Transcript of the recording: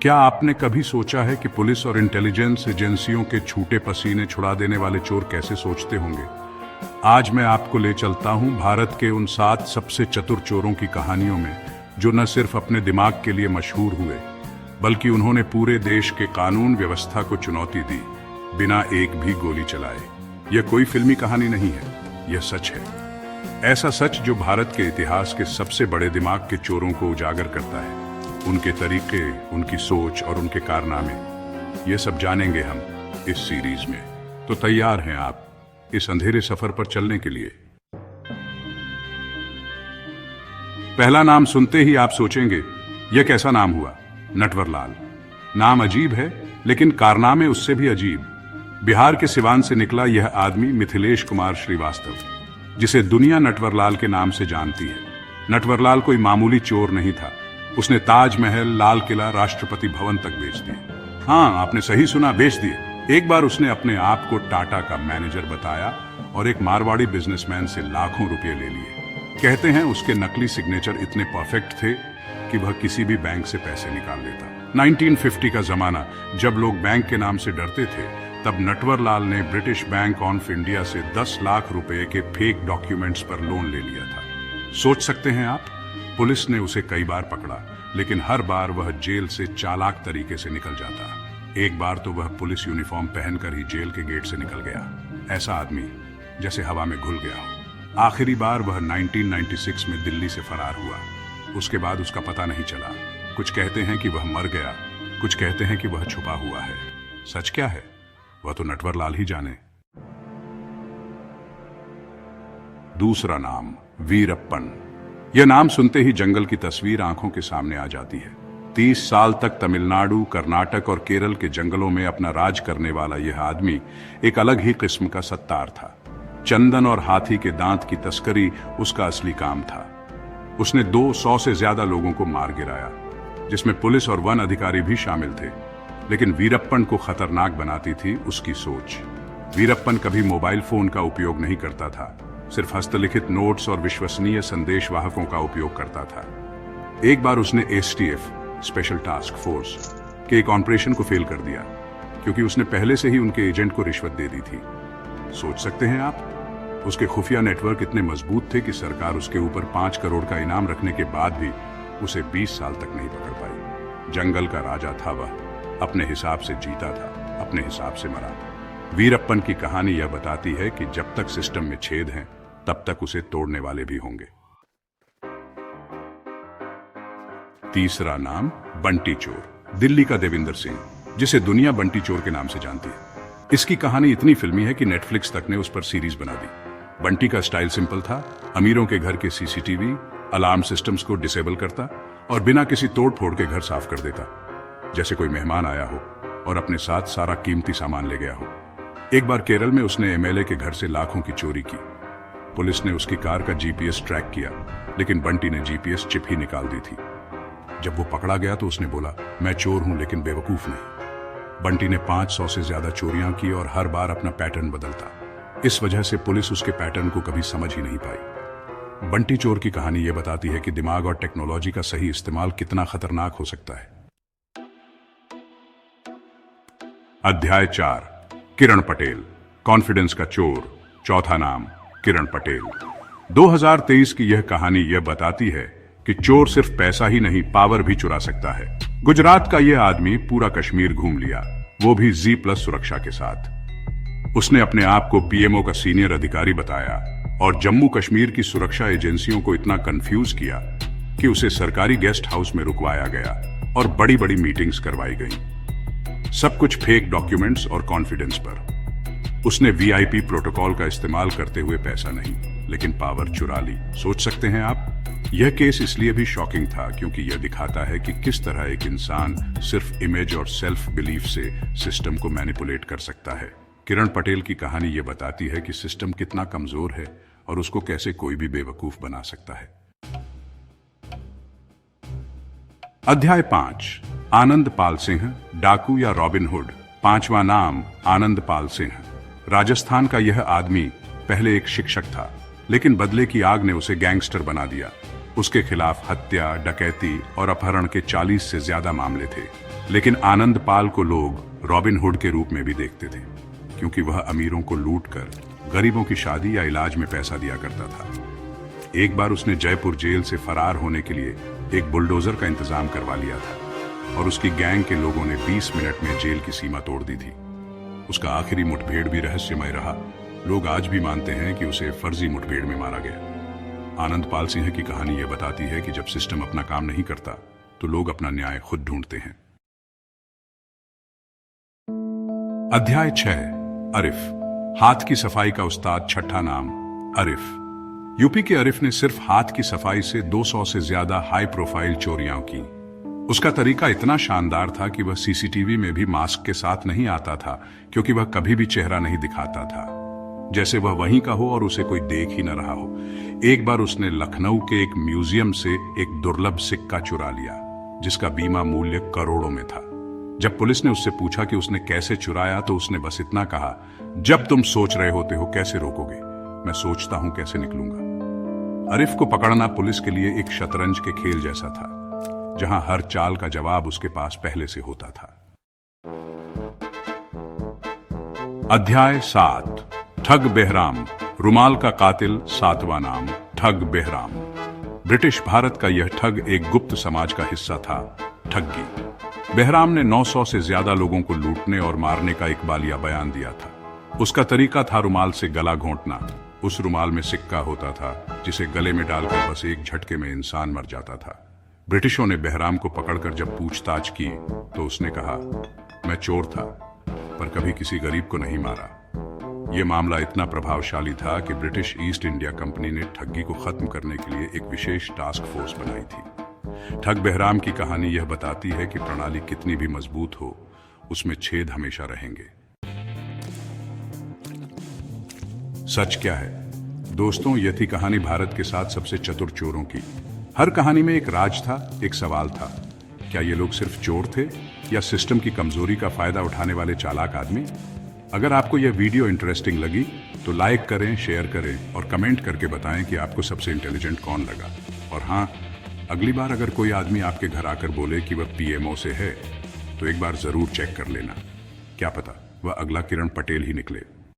क्या आपने कभी सोचा है कि पुलिस और इंटेलिजेंस एजेंसियों के छूटे पसीने छुड़ा देने वाले चोर कैसे सोचते होंगे? आज मैं आपको ले चलता हूं भारत के उन 7 सबसे चतुर चोरों की कहानियों में, जो न सिर्फ अपने दिमाग के लिए मशहूर हुए, बल्कि उन्होंने पूरे देश के कानून व्यवस्था को चुनौती दी, बिना एक भी गोली चलाए। यह कोई फिल्मी कहानी नहीं है, यह सच है। ऐसा सच जो भारत के इतिहास के सबसे बड़े दिमाग के चोरों को उजागर करता है। उनके तरीके, उनकी सोच और उनके कारनामे, ये सब जानेंगे हम इस सीरीज में। तो तैयार हैं आप इस अंधेरे सफर पर चलने के लिए? पहला नाम सुनते ही आप सोचेंगे, यह कैसा नाम हुआ? नटवरलाल। नाम अजीब है, लेकिन कारनामे उससे भी अजीब। बिहार के सिवान से निकला यह आदमी मिथिलेश कुमार श्रीवास्तव, जिसे दुनिया नटवरलाल के नाम से जानती है। नटवरलाल कोई मामूली चोर नहीं था। उसने ताजमहल, लाल किला, राष्ट्रपति भवन तक बेच दिए। हाँ, आपने सही सुना, बेच दिए। एक बार उसने अपने आप को टाटा का मैनेजर बताया और एक मारवाड़ी बिजनेसमैन से लाखों रुपए ले लिए। कहते हैं उसके नकली सिग्नेचर इतने परफेक्ट थे कि वह किसी भी बैंक से पैसे निकाल लेता। 1950 का जमाना, जब लोग बैंक के नाम से डरते थे, तब नटवरलाल ने ब्रिटिश बैंक ऑफ इंडिया से 10 लाख रुपए के फेक डॉक्यूमेंट्स पर लोन ले लिया था। सोच सकते हैं आप? पुलिस ने उसे कई बार पकड़ा, लेकिन हर बार वह जेल से चालाक तरीके से निकल जाता। एक बार तो वह पुलिस यूनिफॉर्म पहनकर ही जेल के गेट से निकल गया, ऐसा आदमी जैसे हवा में घुल गया हो। आखिरी बार वह 1996 में दिल्ली से फरार हुआ। उसके बाद उसका पता नहीं चला। कुछ कहते हैं कि वह मर गया, कुछ कहते हैं कि वह छुपा हुआ है। सच क्या है, वह तो नटवरलाल ही जाने। दूसरा नाम, वीरप्पन। यह नाम सुनते ही जंगल की तस्वीर आंखों के सामने आ जाती है। 30 साल तक तमिलनाडु, कर्नाटक और केरल के जंगलों में अपना राज करने वाला यह आदमी एक अलग ही किस्म का सत्तार था। चंदन और हाथी के दांत की तस्करी उसका असली काम था। उसने 200 से ज्यादा लोगों को मार गिराया, जिसमें पुलिस और वन अधिकारी भी शामिल थे। लेकिन वीरप्पन को खतरनाक बनाती थी उसकी सोच। वीरप्पन कभी मोबाइल फोन का उपयोग नहीं करता था, सिर्फ हस्तलिखित नोट्स और विश्वसनीय संदेशवाहकों का उपयोग करता था। एक बार उसने एसटीएफ, स्पेशल टास्क फोर्स, के एक ऑपरेशन को फेल कर दिया, क्योंकि उसने पहले से ही उनके एजेंट को रिश्वत दे दी थी। सोच सकते हैं आप? उसके खुफिया नेटवर्क इतने मजबूत थे कि सरकार उसके ऊपर 5 करोड़ का इनाम रखने के बाद भी उसे 20 साल तक नहीं पकड़ पाई। जंगल का राजा था वह, अपने हिसाब से जीता था, अपने हिसाब से मरा। वीरप्पन की कहानी यह बताती है कि जब तक सिस्टम में छेद हैं, तब तक उसे तोड़ने वाले भी होंगे। तीसरा नाम, बंटी चोर। दिल्ली का देविंदर सिंह, जिसे दुनिया बंटी चोर के नाम से जानती है। इसकी कहानी इतनी फिल्मी है कि नेटफ्लिक्स तक ने उस पर सीरीज बना दी। बंटी का स्टाइल सिंपल था। अमीरों के घर के सीसीटीवी, अलार्म सिस्टम्स को डिसेबल करता और बिना किसी तोड़ फोड़ के घर साफ कर देता, जैसे कोई मेहमान आया हो और अपने साथ सारा कीमती सामान ले गया हो। एक बार केरल में उसने एमएलए के घर से लाखों की चोरी की। पुलिस ने उसकी कार का जीपीएस ट्रैक किया, लेकिन बंटी ने जीपीएस चिप ही निकाल दी थी। जब वो पकड़ा गया तो उसने बोला, मैं चोर हूं लेकिन बेवकूफ नहीं। बंटी ने 500 से ज्यादा चोरियां की और हर बार अपना पैटर्न बदलता। इस वजह से पुलिस उसके पैटर्न को कभी समझ ही नहीं पाई। बंटी चोर की कहानी यह बताती है कि दिमाग और टेक्नोलॉजी का सही इस्तेमाल कितना खतरनाक हो सकता है। अध्याय 4, किरण पटेल, कॉन्फिडेंस का चोर। चौथा नाम, किरण पटेल। 2023 की यह कहानी यह बताती है कि चोर सिर्फ पैसा ही नहीं, पावर भी चुरा सकता है। गुजरात का यह आदमी पूरा कश्मीर घूम लिया, वो भी G+ सुरक्षा के साथ। उसने अपने आप को पीएमओ का सीनियर अधिकारी बताया और जम्मू कश्मीर की सुरक्षा एजेंसियों को इतना कंफ्यूज किया कि उसे सरकारी गेस्ट हाउस में रुकवाया गया और बड़ी बड़ी मीटिंग्स करवाई गई। सब कुछ फेक डॉक्यूमेंट्स और कॉन्फिडेंस पर। उसने वीआईपी प्रोटोकॉल का इस्तेमाल करते हुए पैसा नहीं, लेकिन पावर चुरा ली। सोच सकते हैं आप? यह केस इसलिए भी शॉकिंग था क्योंकि यह दिखाता है कि किस तरह एक इंसान सिर्फ इमेज और सेल्फ बिलीफ से सिस्टम को मैनिपुलेट कर सकता है। किरण पटेल की कहानी यह बताती है कि सिस्टम कितना कमजोर है और उसको कैसे कोई भी बेवकूफ बना सकता है। अध्याय 5, आनंद पाल सिंह, डाकू या रॉबिन हुड। पांचवा नाम, आनंद पाल सिंह। राजस्थान का यह आदमी पहले एक शिक्षक था, लेकिन बदले की आग ने उसे गैंगस्टर बना दिया। उसके खिलाफ हत्या, डकैती और अपहरण के 40 से ज्यादा मामले थे। लेकिन आनंद पाल को लोग रॉबिन हुड के रूप में भी देखते थे, क्योंकि वह अमीरों को लूटकर गरीबों की शादी या इलाज में पैसा दिया करता था। एक बार उसने जयपुर जेल से फरार होने के लिए एक बुलडोजर का इंतजाम करवा लिया था और उसकी गैंग के लोगों ने 20 मिनट में जेल की सीमा तोड़ दी थी। उसका आखिरी मुठभेड़ भी रहस्यमय रहा। लोग आज भी मानते हैं कि उसे फर्जी मुठभेड़ में मारा गया। आनंद पाल सिंह की कहानी यह बताती है कि जब सिस्टम अपना काम नहीं करता तो लोग अपना न्याय खुद ढूंढते हैं। अध्याय 6, अरिफ। हाथ की सफाई का उस्ताद। छठा नाम अरिफ। यूपी के अरिफ ने सिर्फ हाथ की सफाई से 200 से ज्यादा हाई प्रोफाइल चोरियां की। उसका तरीका इतना शानदार था कि वह सीसीटीवी में भी मास्क के साथ नहीं आता था, क्योंकि वह कभी भी चेहरा नहीं दिखाता था, जैसे वह वहीं का हो और उसे कोई देख ही न रहा हो। एक बार उसने लखनऊ के एक म्यूजियम से एक दुर्लभ सिक्का चुरा लिया, जिसका बीमा मूल्य करोड़ों में था। जब पुलिस ने उससे पूछा कि उसने कैसे चुराया, तो उसने बस इतना कहा, जब तुम सोच रहे होते हो कैसे रोकोगे, मैं सोचता हूं कैसे निकलूंगा। अरिफ को पकड़ना पुलिस के लिए एक शतरंज के खेल जैसा था, जहां हर चाल का जवाब उसके पास पहले से होता था। अध्याय 7, ठग बेहराम। रुमाल का कातिल। 7वां नाम ठग बेहराम। ब्रिटिश भारत का यह ठग एक गुप्त समाज का हिस्सा था, ठगी। बेहराम ने 900 से ज्यादा लोगों को लूटने और मारने का इकबालिया बयान दिया था। उसका तरीका था रुमाल से गला घोंटना। उस रुमाल में सिक्का होता था, जिसे गले में डालकर बस एक झटके में इंसान मर जाता था। ब्रिटिशों ने बेहराम को पकड़कर जब पूछताछ की तो उसने कहा, मैं चोर था, पर कभी किसी गरीब को नहीं मारा। यह मामला इतना प्रभावशाली था कि ब्रिटिश ईस्ट इंडिया कंपनी ने ठगी को खत्म करने के लिए एक विशेष टास्क फोर्स बनाई थी। ठग बेहराम की कहानी यह बताती है कि प्रणाली कितनी भी मजबूत हो, उसमें छेद हमेशा रहेंगे। सच क्या है दोस्तों? यह थी कहानी भारत के 7 सबसे चतुर चोरों की। हर कहानी में एक राज था, एक सवाल था, क्या ये लोग सिर्फ चोर थे या सिस्टम की कमजोरी का फायदा उठाने वाले चालाक आदमी? अगर आपको यह वीडियो इंटरेस्टिंग लगी तो लाइक करें, शेयर करें और कमेंट करके बताएं कि आपको सबसे इंटेलिजेंट कौन लगा। और हाँ, अगली बार अगर कोई आदमी आपके घर आकर बोले कि वह पीएमओ से है, तो एक बार जरूर चेक कर लेना, क्या पता वह अगला किरण पटेल ही निकले।